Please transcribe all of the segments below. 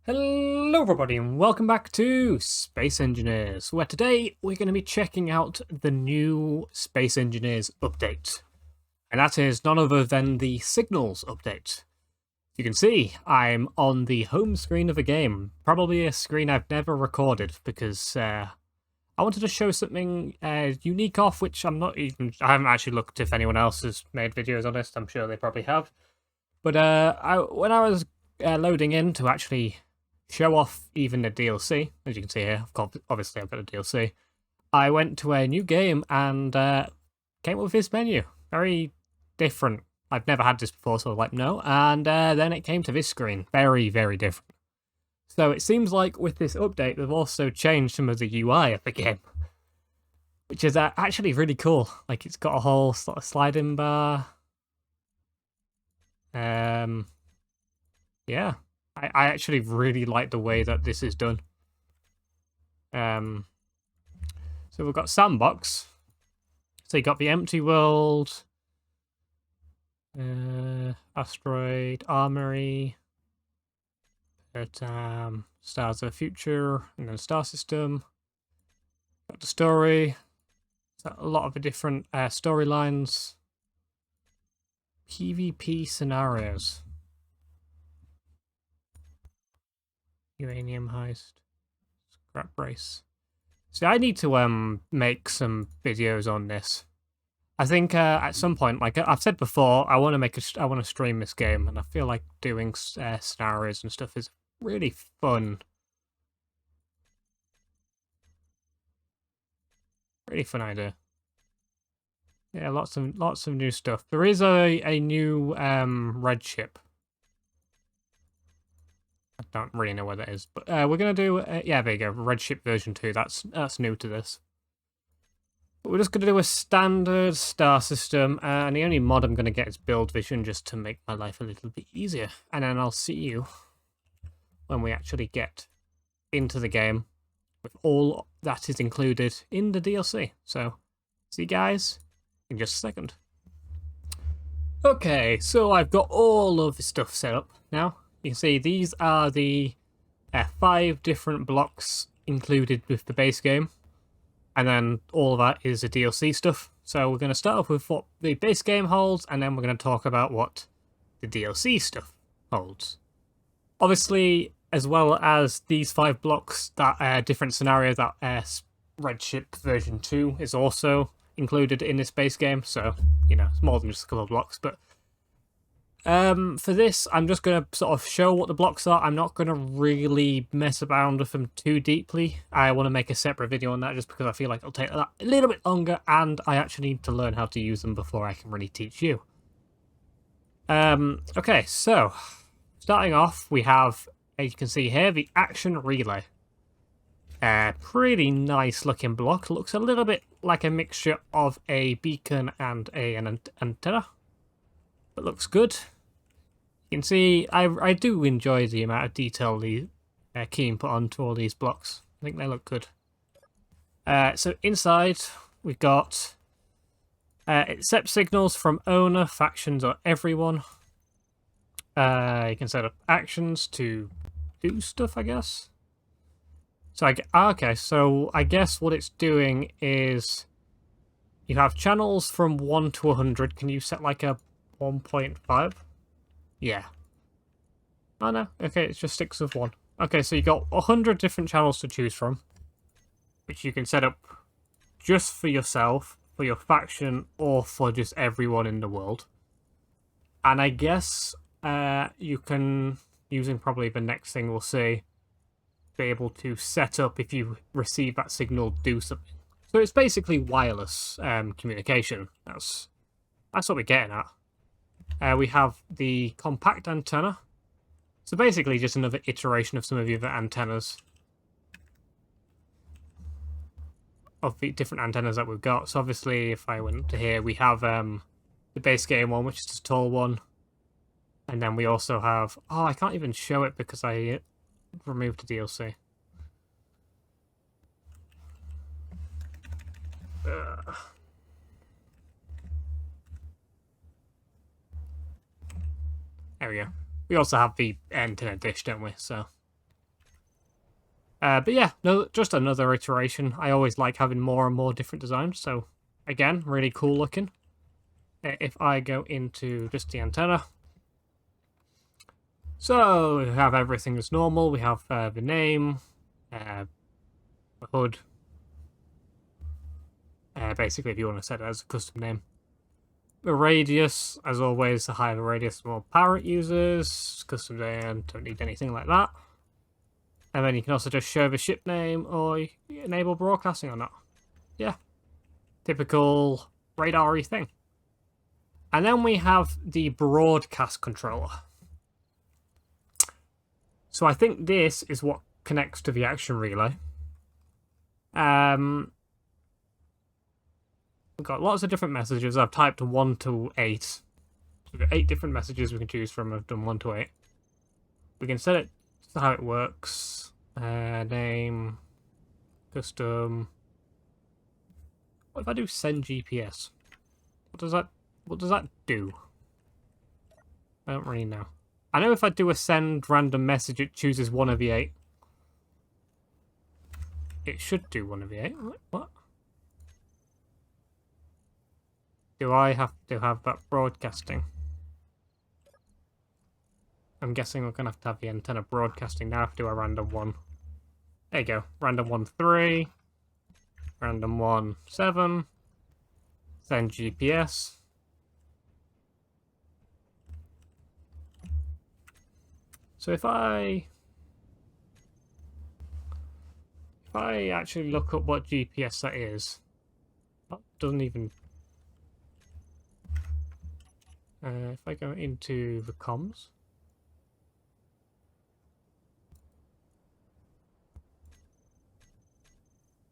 Hello everybody and welcome back to Space Engineers, where today we're going to be checking out the new Space Engineers update. And that is none other than the Signals update. You can see I'm on the home screen of a game, probably a screen I've never recorded because I wanted to show something unique off, which I haven't actually looked if anyone else has made videos on this. I'm sure they probably have. But when I was loading in to actually show off even the DLC, as you can see here, obviously I've got a DLC, I went to a new game and came up with this menu. Very different. I've never had this before, so I was like, no. And then it came to this screen. Very, very different. So it seems like with this update, they've also changed some of the UI of the game, which is actually really cool. Like, it's got a whole sort of sliding bar. Yeah. I actually really like the way that this is done. So we've got Sandbox. So you got the Empty World, Asteroid, Armory, Stars of the Future, and then Star System. Got the story. So a lot of the different storylines. PvP scenarios. Uranium heist. Scrap race. See, I need to make some videos on this. I think at some point, like I've said before, I want to stream this game, and I feel like doing scenarios and stuff is really fun. Really fun idea. Yeah, lots of new stuff. There is a new red ship. I don't really know what that is, but we're gonna do yeah, there you go, red ship version 2. That's new to this. But we're just gonna do a standard star system, and the only mod I'm gonna get is build vision, just to make my life a little bit easier. And then I'll see you when we actually get into the game with all that is included in the DLC. So, see you guys in just a second. Okay, so I've got all of the stuff set up now. You can see these are the 5 different blocks included with the base game. And then all of that is the DLC stuff. So we're going to start off with what the base game holds, and then we're going to talk about what the DLC stuff holds. Obviously, as well as these 5 blocks, that different scenario, that Red Ship version 2 is also included in this base game. So, you know, it's more than just a couple of blocks, but for this, I'm just going to sort of show what the blocks are. I'm not going to really mess around with them too deeply. I want to make a separate video on that just because I feel like it'll take that a little bit longer, and I actually need to learn how to use them before I can really teach you. Okay, so starting off, we have, as you can see here, the Action Relay. Pretty nice looking block. Looks a little bit like a mixture of a beacon and an antenna, but looks good. You can see I do enjoy the amount of detail the Keen put onto all these blocks. I think they look good. So inside we've got accept signals from owner, factions, or everyone. You can set up actions to do stuff, I guess. So okay, so I guess what it's doing is you have channels from 1 to 100. Can you set like a 1.5? Yeah. Oh no, okay, it just sticks with 1. Okay, so you got 100 different channels to choose from, which you can set up just for yourself, for your faction, or for just everyone in the world. And I guess you can, using probably the next thing we'll see, be able to set up, if you receive that signal, do something. So it's basically wireless communication. That's what we're getting at. We have the compact antenna. So basically just another iteration of some of the other antennas. Of the different antennas that we've got. So obviously if I went to here, we have the base game one, which is the tall one. And then we also have... Oh, I can't even show it because I removed the DLC. There we go. We also have the antenna dish, don't we? So But yeah, no, just another iteration. I always like having more and more different designs. So again, really cool looking. If I go into just the antenna. So we have everything as normal. We have the name, the hood. Basically, if you want to set it as a custom name. The radius, as always, the higher the radius, the more power it uses. Custom name, don't need anything like that. And then you can also just show the ship name or enable broadcasting or not. Yeah. Typical radar-y thing. And then we have the broadcast controller. So I think this is what connects to the action relay. We've got lots of different messages. I've typed 1 to 8. So we've got 8 different messages we can choose from. I've done 1 to 8. We can set it to how it works. Name, custom. What if I do send GPS? What does that do? I don't really know. I know if I do a send random message, it chooses one of the 8. It should do one of the 8. What? Do I have to have that broadcasting? I'm guessing we're going to have the antenna broadcasting now if I do a random one. There you go. Random 1 3. Random 1 7. Send GPS. So if I actually look up what GPS that is, that doesn't even... if I go into the comms,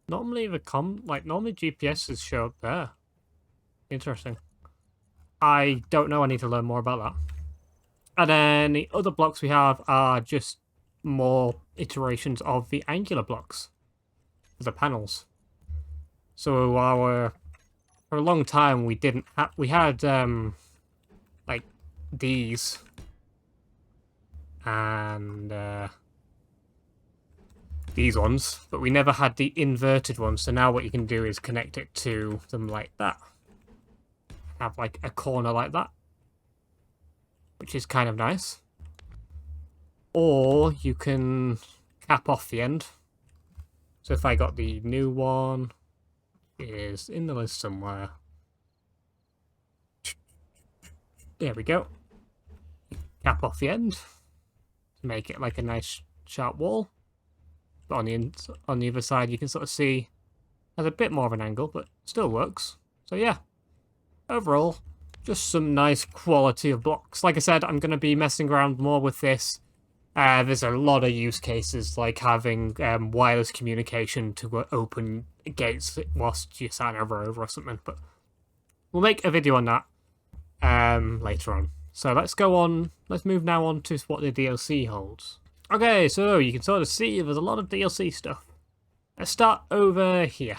normally normally GPSs show up there. Interesting. I don't know. I need to learn more about that. And then the other blocks we have are just more iterations of the angular blocks, the panels. So for a long time we didn't have, we had like these and these ones, but we never had the inverted ones. So now what you can do is connect it to them like that. Have like a corner like that, which is kind of nice. Or you can cap off the end. So if I got the new one, it is in the list somewhere. There we go. Cap off the end to make it like a nice sharp wall. But on the other side, you can sort of see has a bit more of an angle, but still works. So yeah, overall, just some nice quality of blocks. Like I said, I'm going to be messing around more with this. There's a lot of use cases, like having wireless communication to open gates whilst you sign over or something. But we'll make a video on that later on. So let's go on. Let's move now on to what the DLC holds. Okay, so you can sort of see there's a lot of DLC stuff. Let's start over here.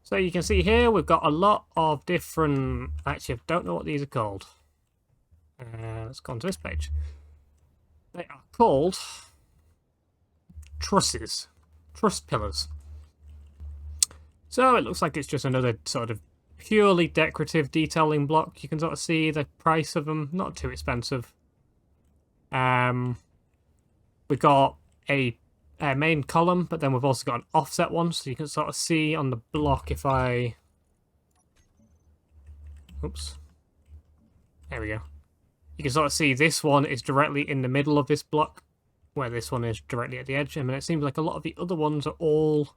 So you can see here we've got a lot of different... Actually, I don't know what these are called. Let's go on to this page. They are called trusses. Truss pillars. So it looks like it's just another sort of purely decorative detailing block. You can sort of see the price of them. Not too expensive. We've got a main column, but then we've also got an offset one, so you can sort of see on the block if I... Oops. There we go. You can sort of see this one is directly in the middle of this block, where this one is directly at the edge. I mean, it seems like a lot of the other ones are all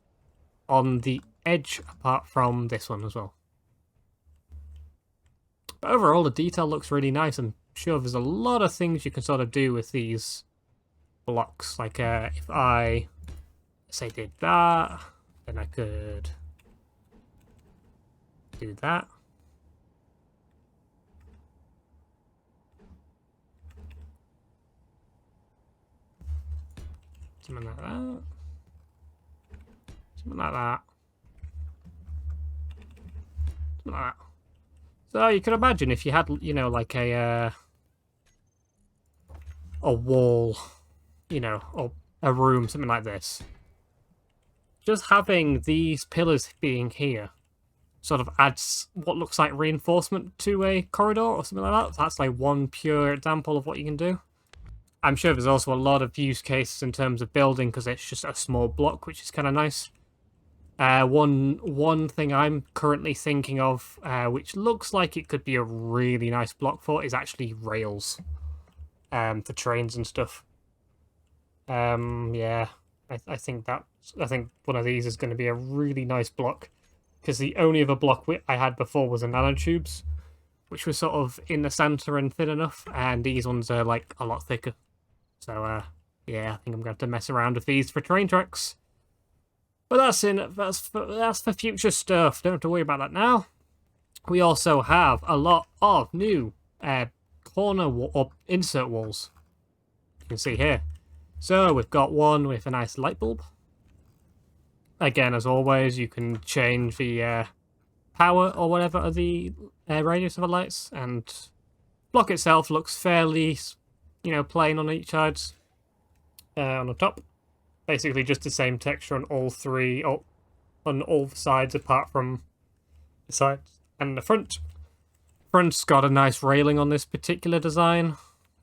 on the edge, apart from this one as well. But overall, the detail looks really nice. I'm sure there's a lot of things you can sort of do with these blocks. Like if I say did that, then I could do that. Something like that. Something like that. Something like that. So you could imagine if you had, you know, like a wall, you know, or a room, something like this. just having these pillars being here sort of adds what looks like reinforcement to a corridor or something like that. That's like one pure example of what you can do. I'm sure there's also a lot of use cases in terms of building because it's just a small block, which is kind of nice. One thing I'm currently thinking of, which looks like it could be a really nice block for, is actually rails, for trains and stuff. Yeah, I think one of these is going to be a really nice block, because the only other block I had before was a nanotubes, which was sort of in the center and thin enough, and these ones are like a lot thicker. So yeah, I think I'm going to have to mess around with these for train tracks. But that's for future stuff. Don't have to worry about that now. We also have a lot of new corner or insert walls. You can see here. So we've got one with a nice light bulb. Again, as always, you can change the power or whatever of the radius of the lights, and block itself looks fairly, plain on each side. On the top, basically just the same texture on all three, on all the sides apart from the sides and the front. Front's got a nice railing on this particular design.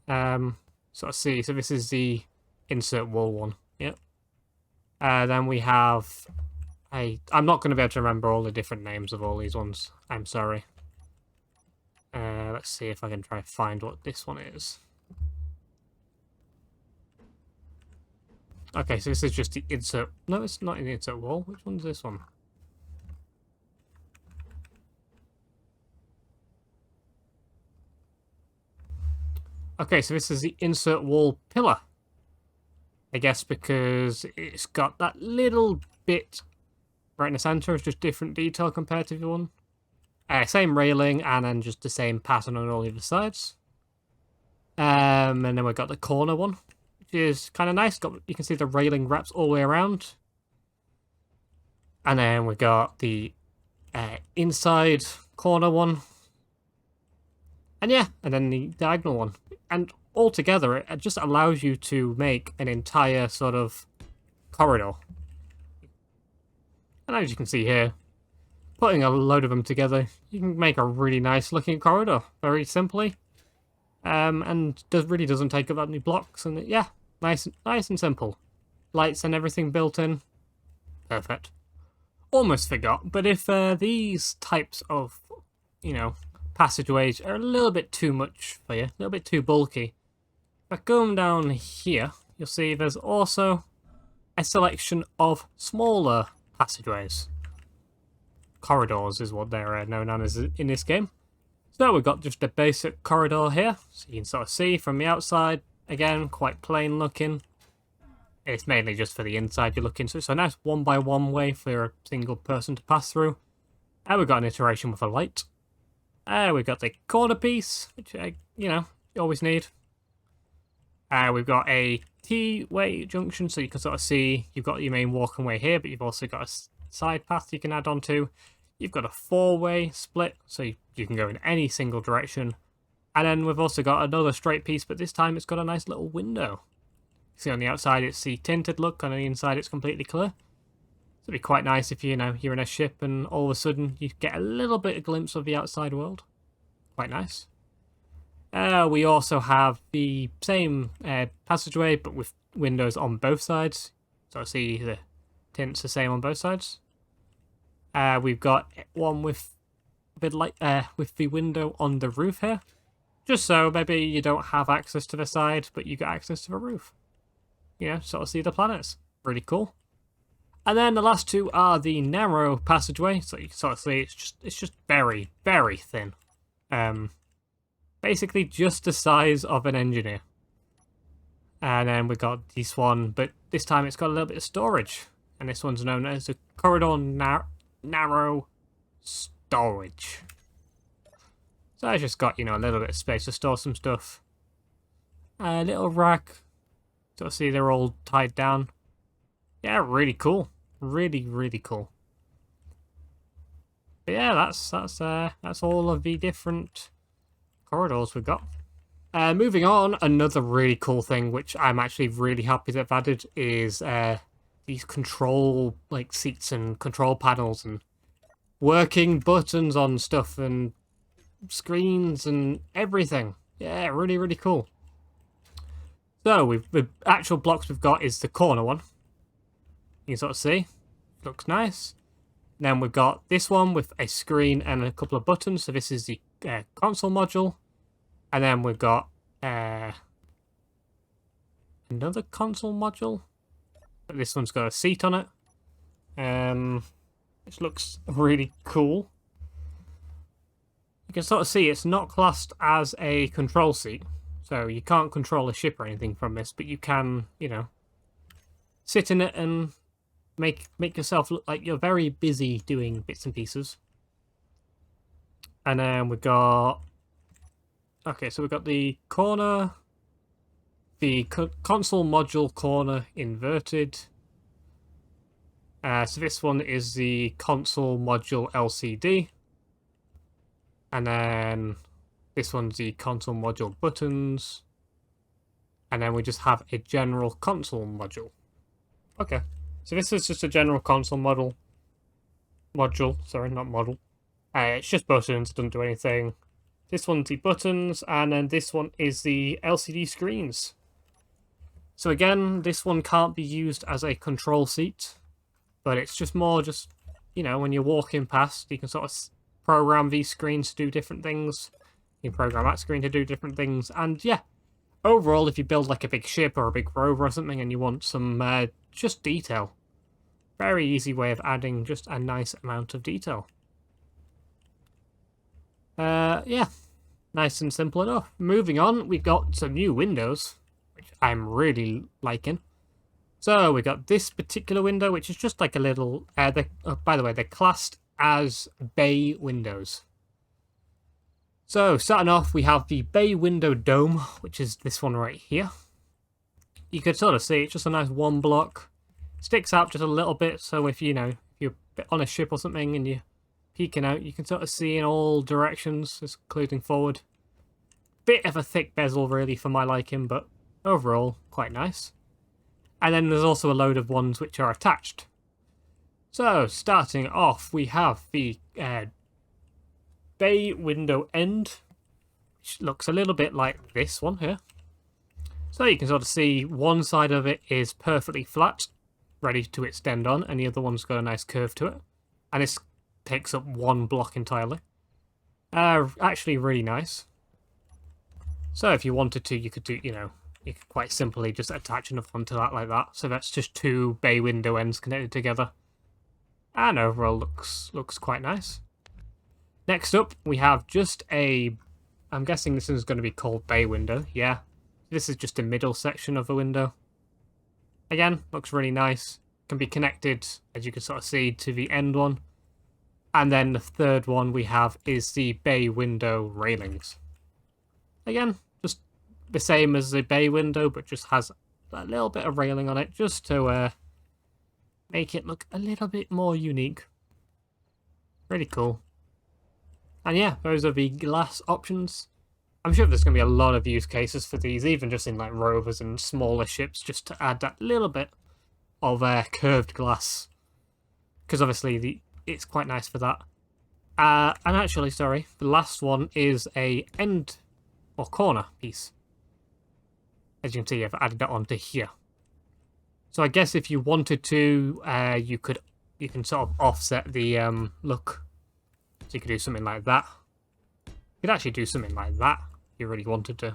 So this is the insert wall one. Yep. Then we have I'm not going to be able to remember all the different names of all these ones. I'm sorry. Let's see if I can try to find what this one is. Okay, so this is just the insert... No, it's not in the insert wall. Which one's this one? Okay, so this is the insert wall pillar. I guess because it's got that little bit right in the center. It's just different detail compared to the one. Same railing, and then just the same pattern on all the other sides. And then we've got the corner one, which is kind of nice. You can see the railing wraps all the way around. And then we've got the inside corner one. And yeah, and then the diagonal one. And altogether, it just allows you to make an entire sort of corridor. And as you can see here, putting a load of them together, you can make a really nice looking corridor, very simply. And really doesn't take up that many blocks, and yeah, nice and simple. Lights and everything built in. Perfect. Almost forgot, but if these types of, passageways are a little bit too much for you, a little bit too bulky, but going down here, you'll see there's also a selection of smaller passageways. Corridors is what they're known as in this game. So we've got just a basic corridor here, so you can sort of see from the outside, again, quite plain looking. It's mainly just for the inside you're looking, so it's a nice 1x1 way for a single person to pass through. And we've got an iteration with a light. We've got the corner piece, which, you always need. We've got a T-way junction, so you can sort of see you've got your main walking way here, but you've also got a side path you can add on to. You've got a 4-way split, so you can go in any single direction. And then we've also got another straight piece, but this time it's got a nice little window. See on the outside it's the tinted look, and on the inside it's completely clear. So it'd be quite nice if you're in a ship and all of a sudden you get a little bit of glimpse of the outside world. Quite nice. We also have the same passageway, but with windows on both sides. So I see the tints the same on both sides. We've got one with the window on the roof here, just so maybe you don't have access to the side, but you got access to the roof. Sort of see the planets. Really cool. And then the last two are the narrow passageway, so you can sort of see it's just very, very thin. Basically just the size of an engineer. And then we've got this one, but this time it's got a little bit of storage, and this one's known as the corridor narrow storage. So I just got, a little bit of space to store some stuff. A little rack. So see they're all tied down. Yeah, really cool. Really, really cool. But yeah, that's all of the different corridors we've got. Moving on, another really cool thing which I'm actually really happy they've added is these control like seats and control panels and working buttons on stuff and screens and everything. Yeah, really, really cool. So the actual blocks we've got is the corner one. You can sort of see. Looks nice. Then we've got this one with a screen and a couple of buttons. So this is the console module. And then we've got another console module. But this one's got a seat on it. Which looks really cool. You can sort of see it's not classed as a control seat. So you can't control a ship or anything from this, but you can, you know, sit in it and make yourself look like you're very busy doing bits and pieces. And then we've got... Okay, so we've got the corner, the console module corner inverted. So this one is the console module LCD. And then this one's the console module buttons. And then we just have a general console module. Okay, so this is just a general console module, sorry, not model. It's just buttons, doesn't do anything. This one's the buttons, and then this one is the LCD screens. So again, this one can't be used as a control seat, but it's just more just, you know, when you're walking past, you can sort of program these screens to do different things. You can program that screen to do different things, and yeah, overall, if you build like a big ship or a big rover or something and you want some just detail, very easy way of adding just a nice amount of detail. Yeah, nice and simple enough. Moving on, we've got some new windows, which I'm really liking. So we got this particular window, which is just like a little... by the way, they're classed as bay windows. So, starting off, we have the bay window dome, which is this one right here. You can sort of see it's just a nice one block. Sticks out just a little bit, so if, you know, if you're on a ship or something and you're peeking out, you can sort of see in all directions, including forward. Bit of a thick bezel, really, for my liking, but overall, quite nice. And then there's also a load of ones which are attached. So, starting off, we have the bay window end, which looks a little bit like this one here. So you can sort of see one side of it is perfectly flat, ready to extend on, and the other one's got a nice curve to it. And this takes up one block entirely. Actually really nice. So if you wanted to, you could do, you know, you could quite simply just attach enough onto that like that. So that's just two bay window ends connected together. And overall looks quite nice. Next up, we have just a... I'm guessing this is going to be called bay window. Yeah. This is just a middle section of the window. Again, looks really nice. Can be connected, as you can sort of see, to the end one. And then the third one we have is the bay window railings. Again, just the same as the bay window, but just has a little bit of railing on it, just to make it look a little bit more unique. Really cool. And yeah, those are the glass options. I'm sure there's going to be a lot of use cases for these, even just in like rovers and smaller ships, just to add that little bit of curved glass. Because obviously it's quite nice for that. And actually, sorry, the last one is a end or corner piece. As you can see, I've added that onto here. So I guess if you wanted to, you can sort of offset the look. So you could do something like that. You could actually do something like that if you really wanted to.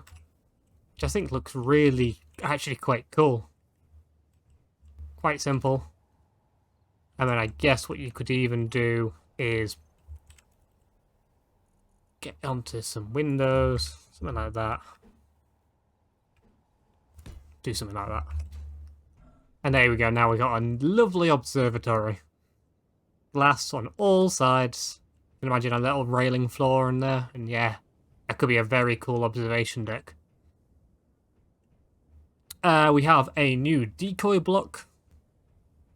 Which I think looks really, actually quite cool. Quite simple. And then I guess what you could even do is get onto some windows, something like that. Do something like that. And there we go, now we got a lovely observatory. Glass on all sides. You can imagine a little railing floor in there, and yeah, that could be a very cool observation deck. We have a new decoy block.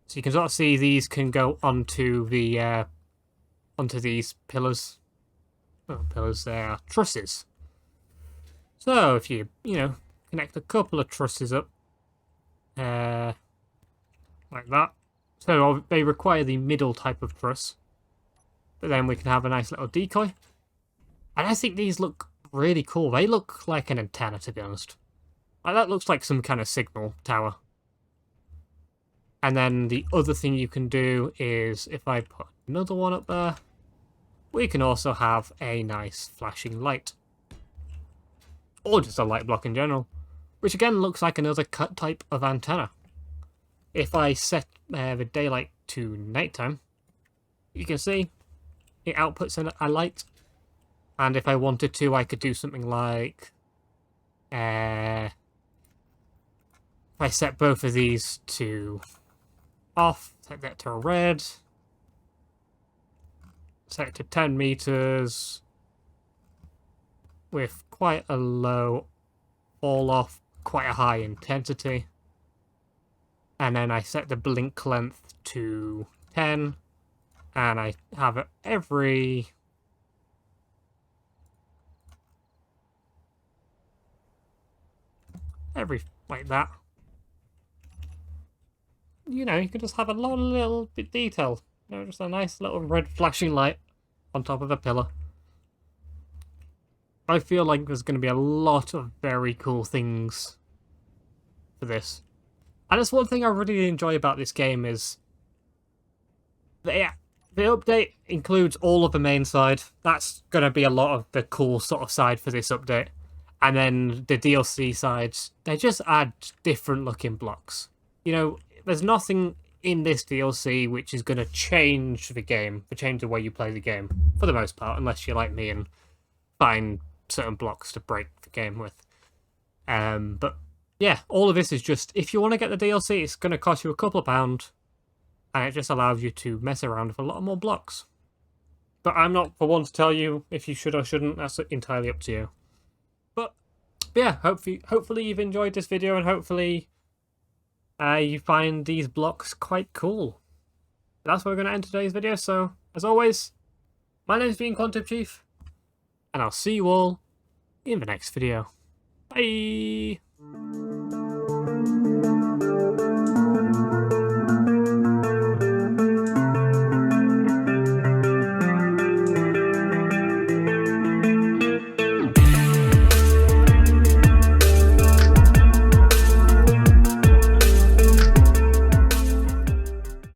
So you can sort of see these can go onto the onto these pillars. Oh, pillars, they are trusses. So if you, connect a couple of trusses up, like like that. So they require the middle type of truss. But then we can have a nice little decoy. And I think these look really cool. They look like an antenna, to be honest. Like, that looks like some kind of signal tower. And then the other thing you can do is, if I put another one up there, we can also have a nice flashing light. Or just a light block in general. Which again looks like another cut type of antenna. If I set the daylight to nighttime, you can see it outputs a light. And if I wanted to, I could do something like... if I set both of these to off, set that to red, set it to 10 meters with quite a low fall off, quite a high intensity, and then I set the blink length to 10, and I have it every like that. You know, you can just have a lot of little bit detail. You know, just a nice little red flashing light on top of a pillar. I feel like there's going to be a lot of very cool things for this. And that's one thing I really enjoy about this game is the update includes all of the main side. That's going to be a lot of the cool sort of side for this update. And then the DLC sides, they just add different looking blocks. You know, there's nothing in this DLC which is going to change the game, or change the way you play the game, for the most part, unless you're like me and find certain blocks to break the game with. But yeah, all of this is just, if you want to get the DLC, it's going to cost you a couple of pounds, and it just allows you to mess around with a lot more blocks. But I'm not for one to tell you if you should or shouldn't, that's entirely up to you. But yeah, hopefully you've enjoyed this video, and hopefully you find these blocks quite cool. That's where we're going to end today's video, so as always, my name's been Quantum Chief, and I'll see you all in the next video. Bye!